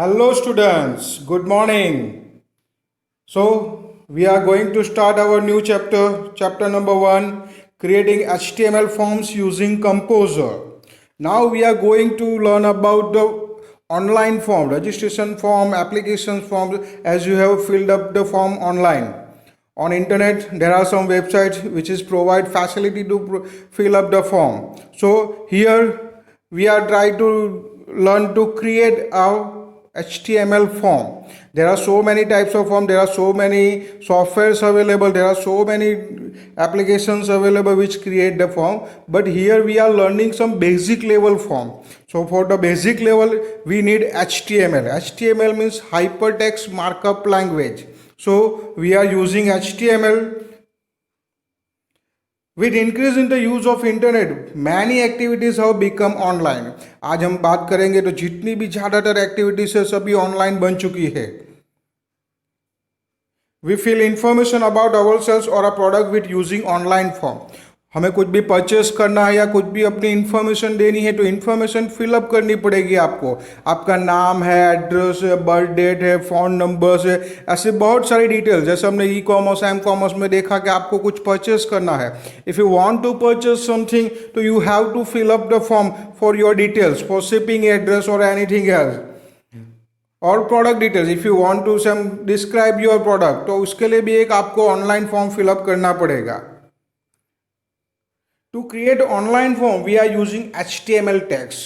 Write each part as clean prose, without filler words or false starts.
Hello, students. Good morning. So, we are going to start our new chapter, chapter number 1, creating HTML forms using Composer. Now, we are going to learn about the online form, registration form, application forms, as you have filled up the form online. On internet, there are some websites which is provide facility to fill up the form. So, here we are trying to learn to create a HTML form. There are so many types of form, there are so many softwares available, there are so many applications available which create the form, but here we are learning some basic level form. So for the basic level we need HTML. HTML means hypertext markup language. So we are using HTML. With increase in the use of internet, many activities have become online. आज हम बात करेंगे तो जितनी भी ज़्यादातर activities है सभी ऑनलाइन बन चुकी है. We fill information about ourselves or a product with using online form. हमें कुछ भी परचेस करना है या कुछ भी अपनी इन्फॉर्मेशन देनी है तो इन्फॉर्मेशन फिलअप करनी पड़ेगी आपको. आपका नाम है, एड्रेस है, बर्थ डेट है, फ़ोन नंबर्स है, ऐसे बहुत सारी डिटेल्स. जैसे हमने ई कॉमर्स एम कॉमर्स में देखा कि आपको कुछ परचेस करना है. If you want to purchase something तो you have to fill up the form for your details, for shipping address और एनीथिंग एल्स, और product details. If you want to some describe your product तो उसके लिए भी एक आपको online form fill up करना पड़ेगा. To create online form we are using HTML tags.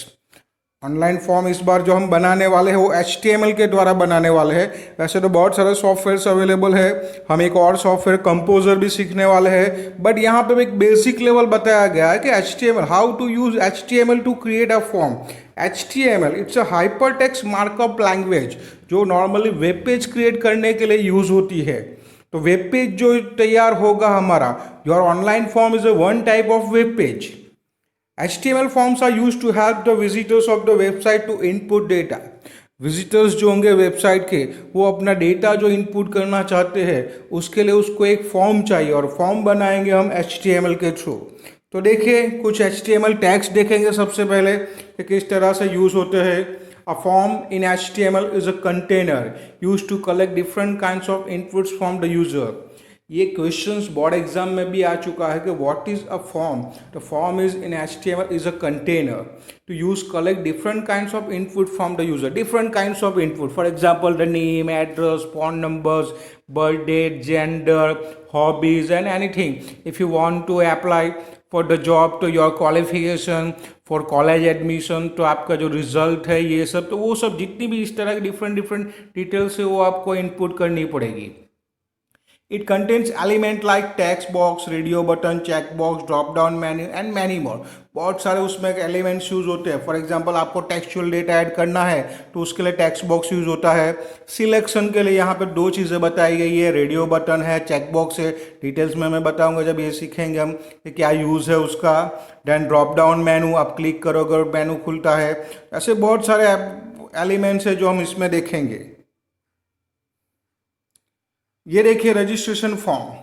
Online form इस बार जो हम बनाने वाले हैं वो HTML के द्वारा बनाने वाले हैं. वैसे तो बहुत सारे सॉफ्टवेयर्स अवेलेबल है, हम एक और सॉफ्टवेयर कंपोजर भी सीखने वाले हैं, बट यहाँ पे एक बेसिक लेवल बताया गया है कि HTML, how to use HTML to create a form. HTML it's a hypertext markup language जो नॉर्मली वेब पेज क्रिएट करने के लिए यूज होती है. तो वेब पेज जो तैयार होगा हमारा, your online form is a one type of web page. HTML forms are used to help the visitors of the website to input data. Visitors जो होंगे वेबसाइट के, वो अपना डेटा जो इनपुट करना चाहते हैं उसके लिए उसको एक फॉर्म चाहिए और फॉर्म बनाएंगे हम HTML के थ्रू. तो देखिए कुछ HTML टैग्स देखेंगे सबसे पहले कि किस तरह से यूज़ होते हैं. A form in HTML is a container used to collect different kinds of inputs from the user. ये क्वेश्चंस बोर्ड एग्जाम में भी आ चुका है कि what is a form. The form is in HTML is a container to use collect different kinds of input from the user. Different kinds of input, for example the name, address, phone numbers, birth date, gender, hobbies and anything. If you want to apply for the job तो your qualification, for college admission तो आपका जो result है ये सब, तो वो सब जितनी भी इस तरह की डिफरेंट डिटेल्स है वो आपको इनपुट करनी पड़ेगी. It contains element like text box, radio button, check box, drop down menu and many more. बहुत सारे उसमें एलिमेंट्स यूज़ होते हैं. फॉर एग्जांपल आपको टेक्सचुअल डेटा ऐड करना है तो उसके लिए टेक्स्ट बॉक्स यूज़ होता है. सिलेक्शन के लिए यहाँ पे दो चीज़ें बताई गई है, रेडियो बटन है, चेक बॉक्स है. डिटेल्स में मैं बताऊंगा जब ये सीखेंगे हम कि क्या यूज़ है उसका. देन ड्रॉप डाउन मेनू, आप क्लिक करोगे और मेनू खुलता है. ऐसे बहुत सारे एलिमेंट्स है जो हम इसमें देखेंगे. ये देखिए registration form.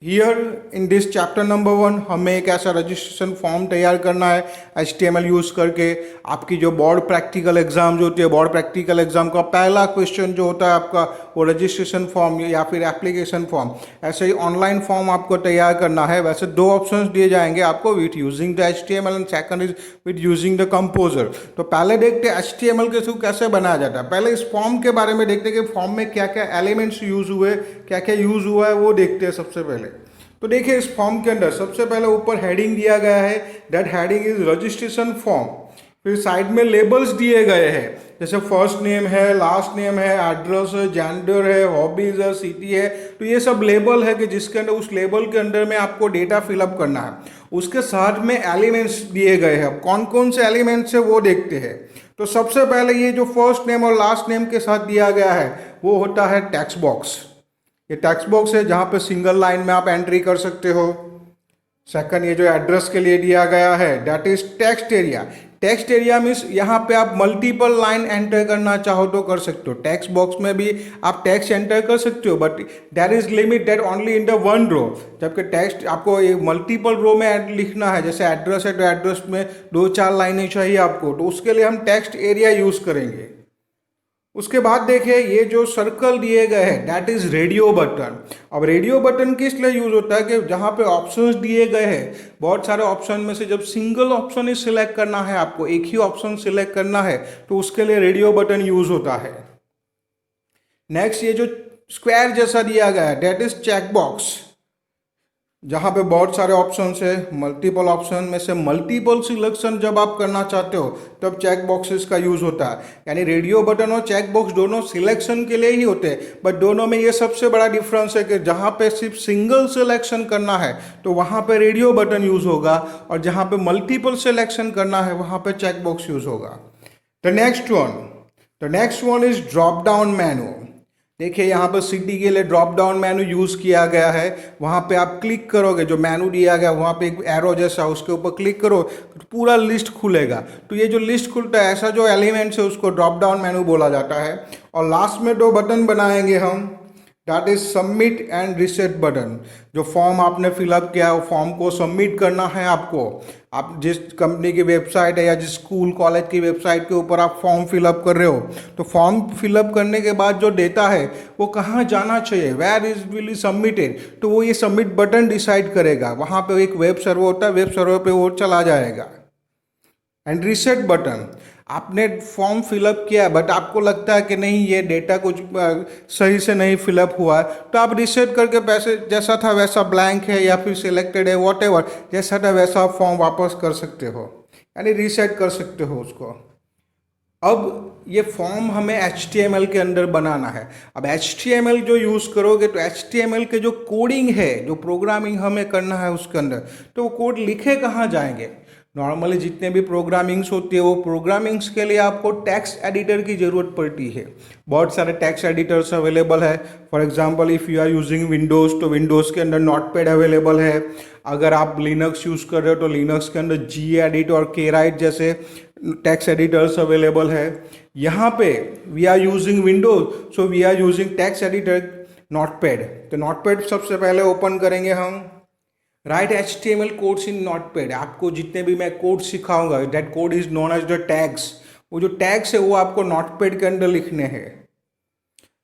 Here in this chapter number 1 हमें एक ऐसा रजिस्ट्रेशन फॉर्म तैयार करना है HTML यूज़ करके. आपकी जो बोर्ड प्रैक्टिकल एग्जाम जो होती है, बोर्ड प्रैक्टिकल एग्जाम का पहला क्वेश्चन जो होता है आपका वो रजिस्ट्रेशन फॉर्म या फिर एप्लीकेशन फॉर्म. ऐसे ही ऑनलाइन फॉर्म आपको तैयार करना है. वैसे दो ऑप्शंस दिए जाएंगे आपको, with using the HTML and second is with using the composer. तो पहले देखते हैं HTML के थ्रू कैसे बनाया जाता है. पहले इस फॉर्म के बारे में देखते हैं कि फॉर्म में क्या क्या एलिमेंट्स यूज़ हुए, क्या क्या यूज़ हुआ है वो देखते हैं सबसे पहले. तो देखिए इस फॉर्म के अंदर सबसे पहले ऊपर हेडिंग दिया गया है, that heading is registration form. फिर साइड में लेबल्स दिए गए हैं, जैसे फर्स्ट नेम है, लास्ट नेम है, एड्रेस है, जेंडर है, हॉबीज है, सिटी है. तो ये सब लेबल है कि जिसके अंदर उस लेबल के अंदर में आपको डेटा फिलअप करना है. उसके साथ में एलिमेंट्स दिए गए हैं. कौन कौन से एलिमेंट्स है वो देखते हैं. तो सबसे पहले ये जो फर्स्ट नेम और लास्ट नेम के साथ दिया गया है वो होता है टेक्स्ट बॉक्स. ये टेक्स्ट बॉक्स है जहाँ पे सिंगल लाइन में आप एंट्री कर सकते हो. सेकंड ये जो एड्रेस के लिए दिया गया है that is text area. Text area means यहाँ पे आप मल्टीपल लाइन एंटर करना चाहो तो कर सकते हो. टेक्स्ट बॉक्स में भी आप टेक्स्ट एंटर कर सकते हो, but there is limit that only in the one row. जबकि टेक्स्ट आपको ये मल्टीपल रो में लिखना है, जैसे एड्रेस है तो एड्रेस में 2-4 लाइनें चाहिए आपको, तो उसके लिए हम टेक्स्ट एरिया यूज़ करेंगे. उसके बाद देखिए ये जो सर्कल दिए गए हैं दैट इज रेडियो बटन। अब रेडियो बटन किस लिए यूज होता है कि जहाँ पे ऑप्शंस दिए गए हैं, बहुत सारे ऑप्शन में से जब सिंगल ऑप्शन ही सिलेक्ट करना है, आपको एक ही ऑप्शन सिलेक्ट करना है, तो उसके लिए रेडियो बटन यूज होता है। नेक्स्ट ये जो स्क्वायर जैसा दिया गया है दैट इज चेक बॉक्स, जहाँ पे बहुत सारे ऑप्शन है, मल्टीपल ऑप्शन में से मल्टीपल सिलेक्शन जब आप करना चाहते हो तब चेक बॉक्सेस का यूज होता है। यानी रेडियो बटन और चेक बॉक्स दोनों सिलेक्शन के लिए ही होते हैं, बट दोनों में ये सबसे बड़ा डिफरेंस है कि जहाँ पे सिर्फ सिंगल सिलेक्शन करना है तो वहाँ पे रेडियो बटन यूज होगा, और जहाँ पे मल्टीपल सिलेक्शन करना है वहाँ पे चेक बॉक्स यूज होगा। The next one is drop down menu. देखिए यहाँ पर सिटी के लिए ड्रॉप डाउन मेनू यूज़ किया गया है। वहाँ पे आप क्लिक करोगे, जो मेनू दिया गया वहाँ पे एक एरो जैसा, उसके ऊपर क्लिक करो तो पूरा लिस्ट खुलेगा। तो ये जो लिस्ट खुलता है, ऐसा जो एलिमेंट्स है उसको ड्रॉप डाउन मेनू बोला जाता है। और लास्ट में दो बटन बनाएंगे हम, that is submit and reset button. जो फॉर्म आपने फिलअप किया वो फॉर्म को सबमिट करना है आपको। आप जिस कंपनी की वेबसाइट है या जिस स्कूल कॉलेज की वेबसाइट के ऊपर आप फॉर्म फिलअप कर रहे हो, तो फॉर्म फिलअप करने के बाद जो डेटा है वो कहाँ जाना चाहिए, where is will is submitted, तो वो ये सबमिट बटन डिसाइड करेगा। वहाँ पे एक वेब सर्वर होता है, वेब सर्वर पे वो चला जाएगा। एंड रिसेट बटन, आपने फॉर्म फिलअप किया बट आपको लगता है कि नहीं ये डेटा कुछ सही से नहीं फिलअप हुआ है, तो आप रिसेट करके पैसे जैसा था वैसा ब्लैंक है या फिर सिलेक्टेड है, वॉटेवर जैसा था वैसा आप फॉर्म वापस कर सकते हो, यानी रीसेट कर सकते हो उसको। अब ये फॉर्म हमें HTML के अंदर बनाना है। अब HTML जो यूज़ करोगे तो HTML के जो कोडिंग है, जो प्रोग्रामिंग हमें करना है उसके अंदर, तो वो कोड लिखे कहाँ जाएंगे। नॉर्मली जितने भी प्रोग्रामिंग्स होती है वो प्रोग्रामिंग्स के लिए आपको टेक्स्ट एडिटर की ज़रूरत पड़ती है। बहुत सारे टेक्स्ट एडिटर्स अवेलेबल है। For example if you are using Windows तो विंडोज़ के अंदर नोटपैड अवेलेबल है। अगर आप लिनक्स यूज़ कर रहे हो तो लिनक्स के अंदर Gedit और Kwrite जैसे टेक्स्ट एडिटर्स अवेलेबल है। यहाँ पे we are using Windows, so we are using text editor Notepad. तो नोटपैड सबसे पहले ओपन करेंगे हम। Write HTML codes in Notepad. आपको जितने भी मैं कोड सिखाऊंगा that code is known as the tags. वो जो टैग्स है वो आपको नोटपैड के अंदर लिखने हैं।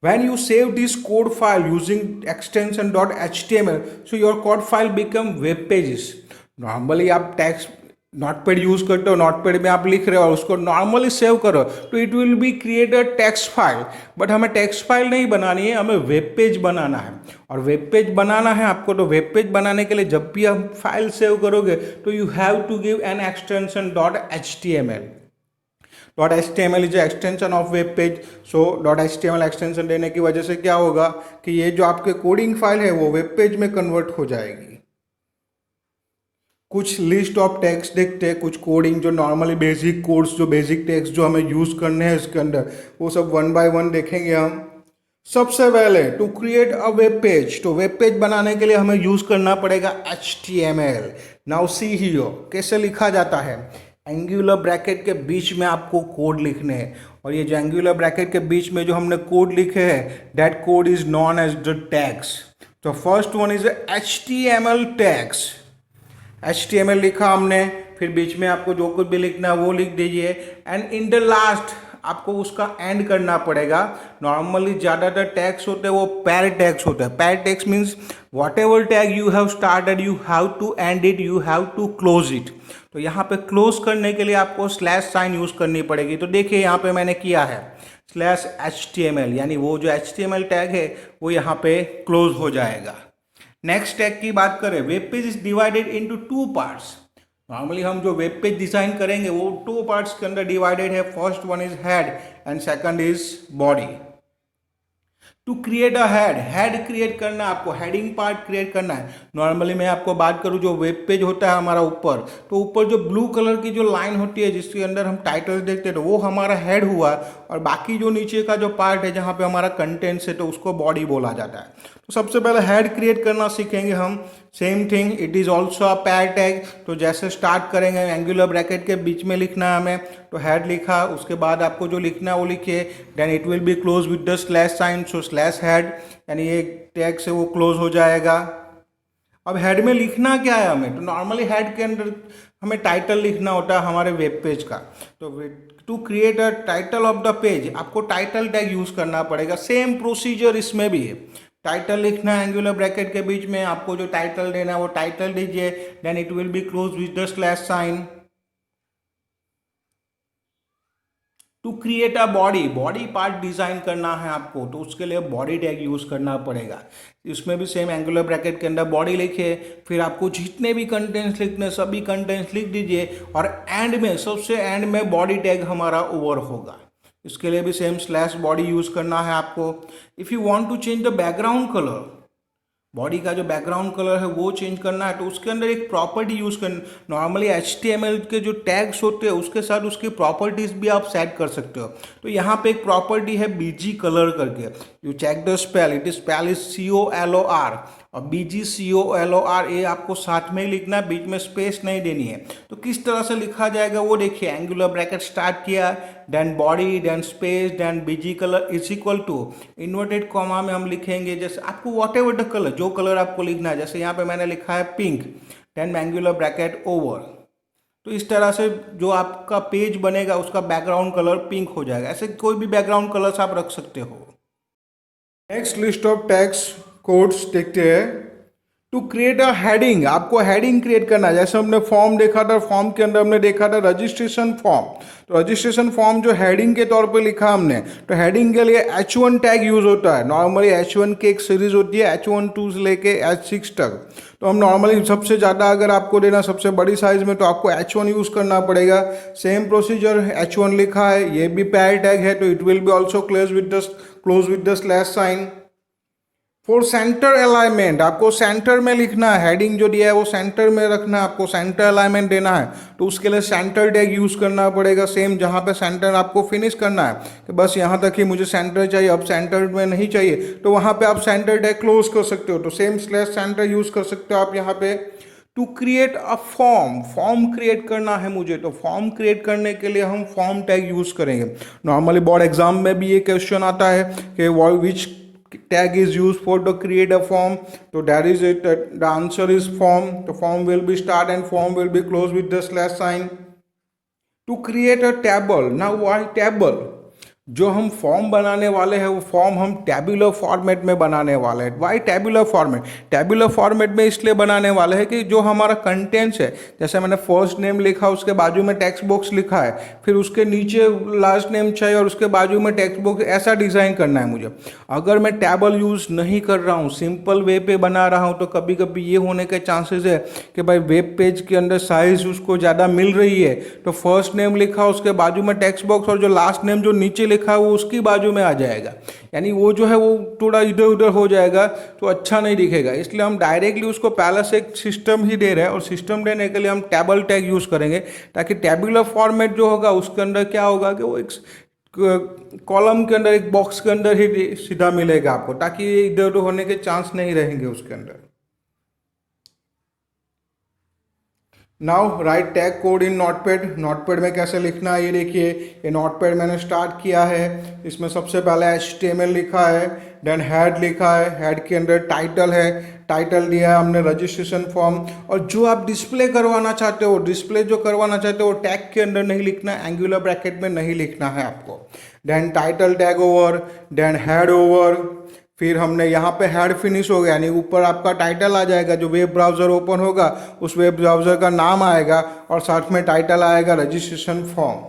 When you save this code file using extension .html, so your code file become web pages. Normally आप टैग्स नोटपैड यूज़ करते हो, नोटपैड में आप लिख रहे हो और उसको नॉर्मली सेव करो तो it will be create a text file. But हमें टेक्स्ट फाइल नहीं बनानी है, हमें वेब पेज बनाना है। और वेब पेज बनाना है आपको, तो वेब पेज बनाने के लिए जब भी हम फाइल सेव करोगे तो you have to give an extension .html। .html is extension of web page. So .html extension देने की वजह से क्या होगा कि ये जो आपके कोडिंग फाइल है वो वेब पेज में कन्वर्ट हो जाएगी। कुछ लिस्ट ऑफ टेक्स्ट देखते हैं, कुछ कोडिंग जो नॉर्मली बेसिक कोड्स, जो बेसिक टेक्स्ट जो हमें यूज़ करने हैं इसके अंदर, वो सब वन बाय वन देखेंगे हम। सबसे पहले to create a web page, तो वेब पेज बनाने के लिए हमें यूज़ करना पड़ेगा HTML। नाउ सी हियर कैसे लिखा जाता है। एंगुलर ब्रैकेट के बीच में आपको कोड लिखने हैं, और ये जो एंगुलर ब्रैकेट के बीच में जो हमने कोड लिखे हैं that code is known as the tags. तो first one is HTML tags. HTML लिखा हमने, फिर बीच में आपको जो कुछ भी लिखना है वो लिख दीजिए, एंड इन द लास्ट आपको उसका एंड करना पड़ेगा। नॉर्मली ज़्यादातर टैग्स होते हैं वो पैर टैग्स होते हैं। Pair tags means whatever tag you have started you have to end it, you have to close it. तो यहाँ पे क्लोज करने के लिए आपको स्लैश साइन यूज़ करनी पड़ेगी। तो देखिए यहाँ पे मैंने किया है /HTML, यानी वो जो HTML टैग है वो यहाँ पे क्लोज हो जाएगा। नेक्स्ट टैग की बात करें, web page is divided into 2 parts. Normally हम जो वेब पेज डिजाइन करेंगे वो 2 पार्ट्स के अंदर डिवाइडेड है। First one is head and second is body. To create a head create करना, आपको हेडिंग पार्ट क्रिएट करना है। नॉर्मली मैं आपको बात करूँ जो वेब पेज होता है हमारा ऊपर, तो ऊपर जो ब्लू कलर की जो लाइन होती है जिसके अंदर हम टाइटल देखते हैं तो वो हमारा हेड हुआ, और बाकी जो नीचे का जो पार्ट है जहाँ पे हमारा कंटेंट्स है तो उसको बॉडी बोला जाता है। तो सबसे पहले हेड क्रिएट करना सीखेंगे हम। Same thing, it is also a पैर टैग। तो जैसे स्टार्ट करेंगे एंगुलर ब्रैकेट के बीच में लिखना है हमें, तो हेड लिखा, उसके बाद आपको जो लिखना है वो लिखिए, then it will be close with the slash sign, so slash head, यानी ये टैग से वो क्लोज हो जाएगा। अब हेड में लिखना क्या है हमें, तो नॉर्मली हेड के अंदर हमें टाइटल लिखना होता है हमारे वेब पेज का। तो to create a title of the page आपको टाइटल टैग यूज करना पड़ेगा। सेम प्रोसीजर इसमें भी है। टाइटल लिखना है एंगुलर ब्रैकेट के बीच में, आपको जो टाइटल देना है वो टाइटल दीजिए, then it will be close with the slash sign. To create a body, body part design करना है आपको, तो उसके लिए बॉडी टैग यूज करना पड़ेगा। इसमें भी सेम एंगुलर ब्रैकेट के अंदर बॉडी लिखिए, फिर आपको जितने भी कंटेंट्स लिखने सभी कंटेंट्स लिख दीजिए, और एंड में सबसे एंड में बॉडी टैग हमारा ओवर होगा। इसके लिए भी सेम स्लैश बॉडी यूज करना है आपको। If you want to change the background colour, body का जो बैकग्राउंड कलर है वो चेंज करना है, तो उसके अंदर एक प्रॉपर्टी यूज करना। नॉर्मली HTML के जो टैग्स होते हैं उसके साथ उसकी प्रॉपर्टीज भी आप सेट कर सकते हो। तो यहाँ पे एक प्रॉपर्टी है BG कलर करके, you check the spell, it is spell is COLOR, और BG COLOR ये आपको साथ में ही लिखना है, बीच में स्पेस नहीं देनी है। तो किस तरह से लिखा जाएगा वो देखिए, एंगुलर ब्रैकेट स्टार्ट किया, then body, then space, then BG colour is equal to inverted comma में हम लिखेंगे जैसे आपको वॉट एवर द कलर, जो कलर आपको लिखना है, जैसे यहाँ पे मैंने लिखा है pink, then angular bracket over. तो इस तरह से जो आपका पेज बनेगा उसका बैकग्राउंड कलर पिंक हो जाएगा। ऐसे कोई भी बैकग्राउंड कलर्स आप रख सकते हो। Next list of tags codes देखते हैं। टू क्रिएट अ हेडिंग, आपको हेडिंग क्रिएट करना है। जैसे हमने फॉर्म देखा था, फॉर्म के अंदर हमने देखा था रजिस्ट्रेशन फॉर्म, तो रजिस्ट्रेशन फॉर्म जो हेडिंग के तौर पे लिखा हमने, तो हेडिंग के लिए H1 टैग यूज होता है। नॉर्मली H1 की एक सीरीज होती है, H1 2 से लेके H6 तक। तो हम नॉर्मली सबसे ज़्यादा अगर आपको देना सबसे बड़ी साइज में, तो आपको H1 यूज करना पड़ेगा। सेम प्रोसीजर, H1 लिखा है, ये भी पैर टैग है, तो it will be also close with the slash sign. For centre alignment, आपको सेंटर में लिखना है, हेडिंग जो दिया है वो सेंटर में रखना है, आपको सेंटर अलाइनमेंट देना है, तो उसके लिए सेंटर टैग यूज करना पड़ेगा। सेम जहाँ पे सेंटर आपको फिनिश करना है कि बस यहाँ तक ही मुझे सेंटर चाहिए, अब सेंटर में नहीं चाहिए, तो वहाँ पे आप सेंटर टैग क्लोज कर सकते हो, तो सेम स्लैश सेंटर यूज कर सकते हो आप यहाँ पे। To create a form, form create करना है मुझे, तो फॉर्म क्रिएट करने के लिए हम फॉर्म टैग यूज करेंगे। नॉर्मली बोर्ड एग्जाम में भी ये क्वेश्चन आता है कि विच tag is used for to create a form, so that is it, the answer is form. The form will be start and form will be closed with the slash sign. To create a table, now why table? जो हम form बनाने वाले हैं वो form हम tabular format में बनाने वाले हैं। Why tabular format? Tabular format में इसलिए बनाने वाले हैं कि जो हमारा कंटेंट्स है, जैसे मैंने फर्स्ट नेम लिखा, उसके बाजू में टेक्स्ट बॉक्स लिखा है, फिर उसके नीचे लास्ट नेम चाहिए और उसके बाजू में टेक्स्ट बॉक्स, ऐसा डिज़ाइन करना है मुझे। अगर मैं टैबल यूज़ नहीं कर रहा हूँ, सिंपल वेब पे बना रहा हूँ, तो कभी कभी ये होने के चांसेस है कि भाई वेब पेज के अंदर साइज उसको ज़्यादा मिल रही है, तो फर्स्ट नेम लिखा, उसके बाजू में टेक्स्ट बॉक्स, और जो लास्ट नेम जो नीचे लिखा है वो उसकी बाजू में आ जाएगा, यानी वो जो है वो थोड़ा इधर उधर हो जाएगा, तो अच्छा नहीं दिखेगा। इसलिए हम डायरेक्टली उसको पहले से एक सिस्टम ही दे रहे हैं, और सिस्टम देने के लिए हम टेबल टैग यूज़ करेंगे, ताकि टेबुलर फॉर्मेट जो होगा उसके अंदर क्या होगा कि वो एक कॉलम के अंदर, एक बॉक्स के अंदर ही सीधा मिलेगा आपको, ताकि इधर उधर होने के चांस नहीं रहेंगे उसके अंदर। नाउ राइट टैग कोड इन नोटपैड। नोटपैड में कैसे लिखना है ये देखिए, ये नोटपैड मैंने स्टार्ट किया है। इसमें सबसे पहले HTML लिखा है, देन हेड लिखा है, हेड के अंदर टाइटल है, टाइटल दिया है हमने रजिस्ट्रेशन फॉर्म, और जो आप डिस्प्ले करवाना चाहते हो, डिस्प्ले जो करवाना चाहते हो टैग के अंदर नहीं लिखना है, एंगुलर ब्रैकेट में नहीं लिखना है आपको। Then title tag over, then head over, फिर हमने यहाँ पे हेड फिनिश हो गया, यानी ऊपर आपका टाइटल आ जाएगा, जो वेब ब्राउज़र ओपन होगा उस वेब ब्राउज़र का नाम आएगा, और साथ में टाइटल आएगा रजिस्ट्रेशन फॉर्म।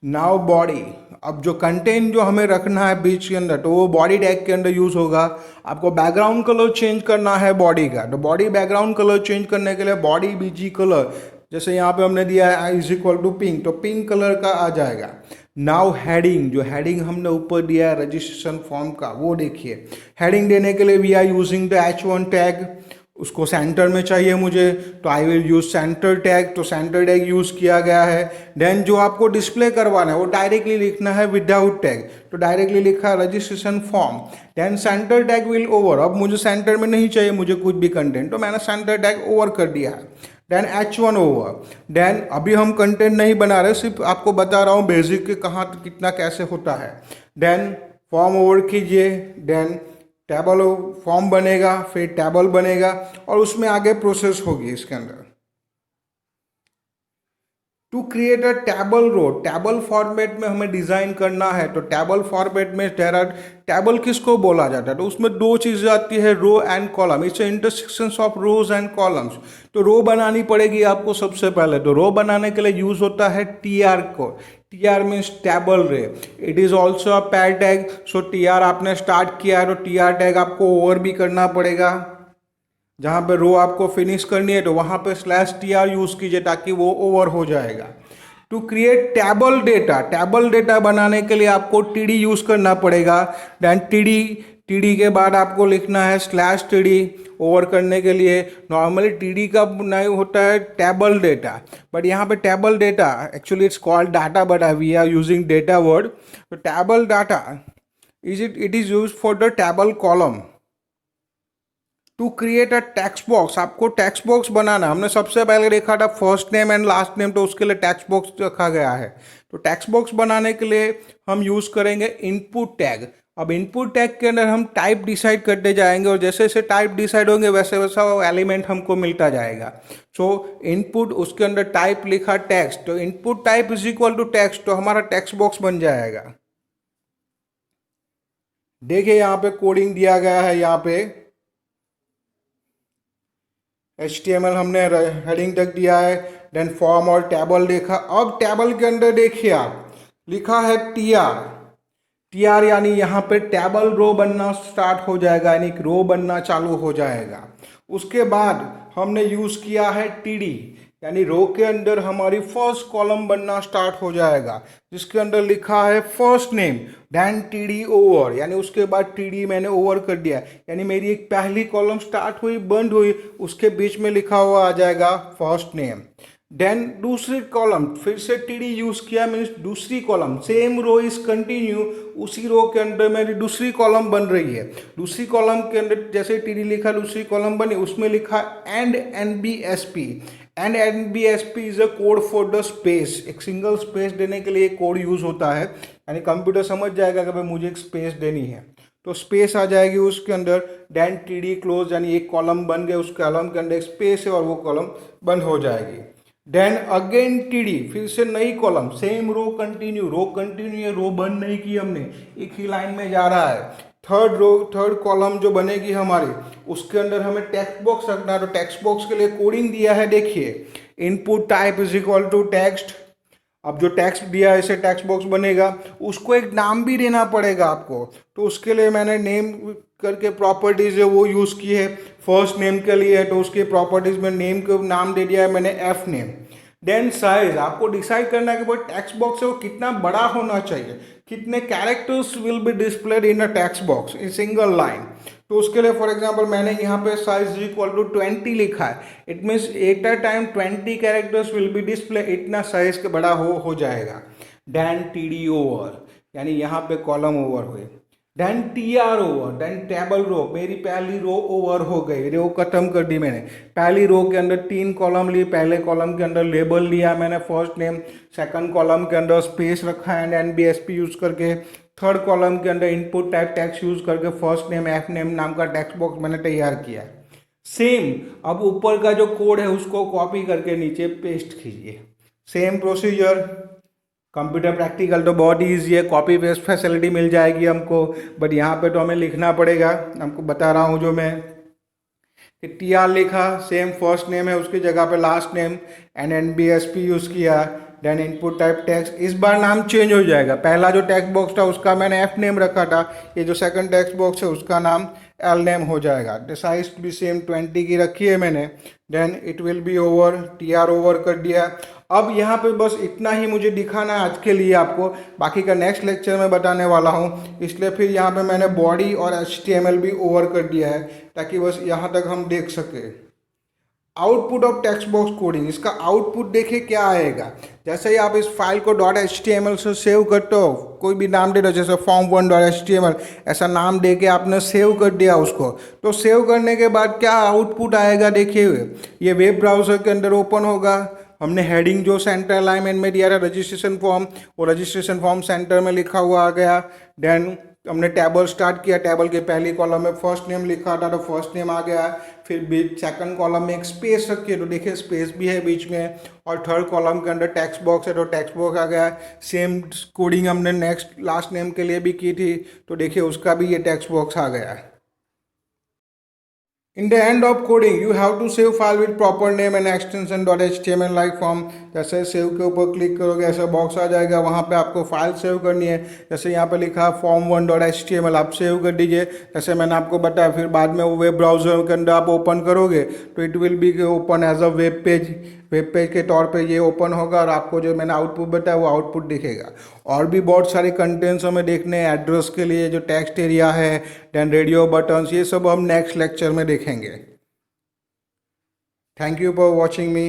नाउ बॉडी, अब जो कंटेंट जो हमें रखना है बीच के अंदर, तो वो बॉडी टैग के अंदर यूज़ होगा। आपको बैकग्राउंड कलर चेंज करना है बॉडी का, तो बॉडी बैकग्राउंड कलर चेंज करने के लिए बॉडी BG कलर, जैसे यहाँ पे हमने दिया है इज इक्वल टू पिंक, तो पिंक कलर का आ जाएगा। नाउ हेडिंग, जो हेडिंग हमने ऊपर दिया है रजिस्ट्रेशन फॉर्म का, वो देखिए, हेडिंग देने के लिए we are using the H1 tag, उसको सेंटर में चाहिए मुझे, तो I will use centre tag, तो सेंटर टैग यूज़ किया गया है। देन जो आपको डिस्प्ले करवाना है वो डायरेक्टली लिखना है विदाउट टैग, तो डायरेक्टली लिखा है registration form. Then centre tag will over, अब मुझे सेंटर में नहीं चाहिए मुझे कुछ भी कंटेंट, तो मैंने सेंटर टैग ओवर कर दिया है। देन H1 ओवर, देन अभी हम कंटेंट नहीं बना रहे, सिर्फ आपको बता रहा हूँ बेसिक के कहाँ कितना कैसे होता है। देन फॉर्म ओवर कीजिए, देन टेबल फॉर्म बनेगा, फिर टेबल बनेगा, और उसमें आगे प्रोसेस होगी इसके अंदर। To create a table row, table format में हमें डिज़ाइन करना है, तो टेबल फॉर्मेट में टेबल किसको बोला जाता है, तो उसमें दो चीज़ें आती है, row and column. It's intersections of rows and columns. तो रो बनानी पड़ेगी आपको सबसे पहले। तो रो बनाने के लिए यूज़ होता है टीआर को। टीआर मीन्स टेबल रे। इट इज़ ऑल्सो अ पैर टैग। सो टीआर आपने स्टार्ट किया है तो टीआर टैग आपको ओवर भी करना पड़ेगा। जहाँ पे रो आपको फिनिश करनी है तो वहाँ पे /tr यूज़ कीजिए ताकि वो ओवर हो जाएगा। To create table data, table data बनाने के लिए आपको टीडी यूज़ करना पड़ेगा। देन टीडी के बाद आपको लिखना है /td ओवर करने के लिए। नॉर्मली टीडी का नहीं होता है टेबल डेटा, बट यहाँ पे table data actually it's called data, but we are using data word. तो table data it is use for the table column. To create a text box, आपको text box बनाना। हमने सबसे पहले देखा था first name and last name, तो उसके लिए टेक्स्ट बॉक्स रखा गया है। तो टेक्स्ट बॉक्स बनाने के लिए हम यूज़ करेंगे इनपुट टैग। अब इनपुट टैग के अंदर हम टाइप डिसाइड करते जाएंगे और जैसे जैसे टाइप डिसाइड होंगे वैसे वैसा वो एलिमेंट हमको मिलता जाएगा। सो इनपुट, उसके अंदर टाइप लिखा टेक्स्ट, तो input type is equal to text, तो हमारा टेक्स्ट बॉक्स बन जाएगा। देखिए यहाँ पे कोडिंग दिया गया है, यहाँ पे HTML हमने हेडिंग तक दिया है। देन फॉर्म और टेबल देखा। अब टेबल के अंदर देखिए आप लिखा है टीआर यानी यहाँ पे टेबल रो बनना स्टार्ट हो जाएगा, यानी रो बनना चालू हो जाएगा। उसके बाद हमने यूज़ किया है टीडी, यानी रो के अंदर हमारी फर्स्ट कॉलम बनना स्टार्ट हो जाएगा, जिसके अंदर लिखा है first name then TD over, यानी उसके बाद टीडी मैंने ओवर कर दिया, यानी मेरी एक पहली कॉलम स्टार्ट हुई बंद हुई, उसके बीच में लिखा हुआ आ जाएगा फर्स्ट नेम। देन दूसरी कॉलम फिर से टीडी यूज किया, मीन्स दूसरी column, same row is continue, उसी रो के अंदर मेरी दूसरी कॉलम बन रही है। दूसरी कॉलम के अंदर जैसे टीडी लिखा दूसरी कॉलम बनी, उसमें लिखा and NBSP। And NBSP is a code for the space, एक सिंगल स्पेस देने के लिए कोड यूज होता है, यानी कंप्यूटर समझ जाएगा कि भाई मुझे एक स्पेस देनी है, तो स्पेस आ जाएगी उसके अंदर। देन टीडी क्लोज, यानी एक कॉलम बन गया, उस कॉलम के अंदर एक स्पेस है और वो कॉलम बंद हो जाएगी। देन अगेन टीडी, फिर से नई कॉलम, सेम रो कंटिन्यू है, रो बंद नहीं की हमने, एक ही लाइन में जा रहा है। थर्ड कॉलम जो बनेगी हमारी, उसके अंदर हमें टेक्स्ट बॉक्स रखना है। तो टेक्स्ट बॉक्स के लिए कोडिंग दिया है, देखिए input type is equal to text. अब जो टेक्स्ट दिया है इसे टेक्स्ट बॉक्स बनेगा, उसको एक नाम भी देना पड़ेगा आपको, तो उसके लिए मैंने नेम करके प्रॉपर्टीज है वो यूज़ की है। फर्स्ट नेम के लिए है तो उसके प्रॉपर्टीज में नेम को नाम दे दिया है मैंने एफ नेम। देन साइज, आपको डिसाइड करना है कि वो टेक्स्ट बॉक्स है वो कितना बड़ा होना चाहिए, कितने characters will be displayed in a text box in single line. तो उसके लिए फॉर एग्जांपल मैंने यहाँ पे साइज इक्वल टू 20 लिखा है, it means at a time 20 characters will be display, इतना साइज के बड़ा हो जाएगा। देन टीडी ओवर, यानी यहाँ पे कॉलम ओवर हुए। Then TR over, then table row, मेरी पहली रो ओवर हो गई, रो खत्म कर दी मैंने। पहली रो के अंदर 3 कॉलम ली, पहले कॉलम के अंदर लेबल लिया मैंने फर्स्ट नेम, सेकंड कॉलम के अंदर स्पेस रखा है NBSP यूज करके, थर्ड कॉलम के अंदर इनपुट टाइप टेक्स्ट यूज करके फर्स्ट नेम एफ नेम नाम का टेक्स्ट बॉक्स मैंने तैयार किया। सेम अब ऊपर का जो कोड है उसको कॉपी करके नीचे पेस्ट कीजिए, सेम प्रोसीजर। कंप्यूटर प्रैक्टिकल तो बहुत ही ईजी है, कॉपी पेस्ट फैसिलिटी मिल जाएगी हमको, बट यहाँ पे तो हमें लिखना पड़ेगा। हमको बता रहा हूँ जो मैं, TR लिखा, सेम फर्स्ट नेम है उसकी जगह पे लास्ट नेम, NBSP यूज़ किया, देन इनपुट टाइप टेक्स्ट। इस बार नाम चेंज हो जाएगा, पहला जो टेक्स्ट बॉक्स था उसका मैंने F नेम रखा था, ये जो सेकंड टेक्स्ट बॉक्स है उसका नाम L नेम हो जाएगा। साइज भी सेम 20 की रखी है मैंने। Then it will be over, TR over कर दिया। अब यहाँ पे बस इतना ही मुझे दिखाना है आज के लिए आपको, बाकी का नेक्स्ट लेक्चर में बताने वाला हूँ, इसलिए फिर यहाँ पे मैंने बॉडी और HTML भी ओवर कर दिया है ताकि बस यहाँ तक हम देख सके। Output of text box coding, इसका आउटपुट देखिए क्या आएगा। जैसे ही आप इस फाइल को .html से सेव करते हो, कोई भी नाम दे दो, जैसे form1.html ऐसा नाम दे के आपने सेव कर दिया उसको, तो सेव करने के बाद क्या आउटपुट आएगा देखिए, ये वेब ब्राउज़र के अंदर ओपन होगा। हमने हेडिंग जो सेंटर अलाइनमेंट में दिया था रजिस्ट्रेशन फॉर्म, वो रजिस्ट्रेशन फॉर्म सेंटर में लिखा हुआ आ गया। देन हमने टेबल स्टार्ट किया, टेबल के पहली कॉलम में फर्स्ट नेम लिखा था तो फर्स्ट नेम आ गया। फिर बीच सेकंड कॉलम में एक स्पेस रखिए तो देखिए स्पेस भी है बीच में, और थर्ड कॉलम के अंदर टेक्स्ट बॉक्स है तो टेक्स्ट बॉक्स आ गया। सेम कोडिंग हमने नेक्स्ट लास्ट नेम के लिए भी की थी तो देखिए उसका भी ये टेक्स्ट बॉक्स आ गया है। In the end of coding, you have to save file with proper name and extension .html like form। जैसे सेव के ऊपर क्लिक करोगे ऐसा बॉक्स आ जाएगा, वहाँ पे आपको फाइल सेव करनी है। जैसे यहाँ पे लिखा है form1.html, आप सेव कर दीजिए जैसे मैंने आपको बताया। फिर बाद में वो वेब ब्राउजर के अंदर आप ओपन करोगे तो it will be open as a web page, web page के तौर पे ये ओपन होगा और आपको जो मैंने आउटपुट बताया वो आउटपुट दिखेगा। और भी बहुत सारे कंटेंट्स हमें देखने हैं एड्रेस के लिए, जो टेक्स्ट एरिया है, देन रेडियो बटन्स, ये सब हम नेक्स्ट लेक्चर में देखेंगे। Thank you for watching me,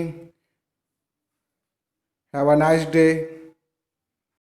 have a nice day.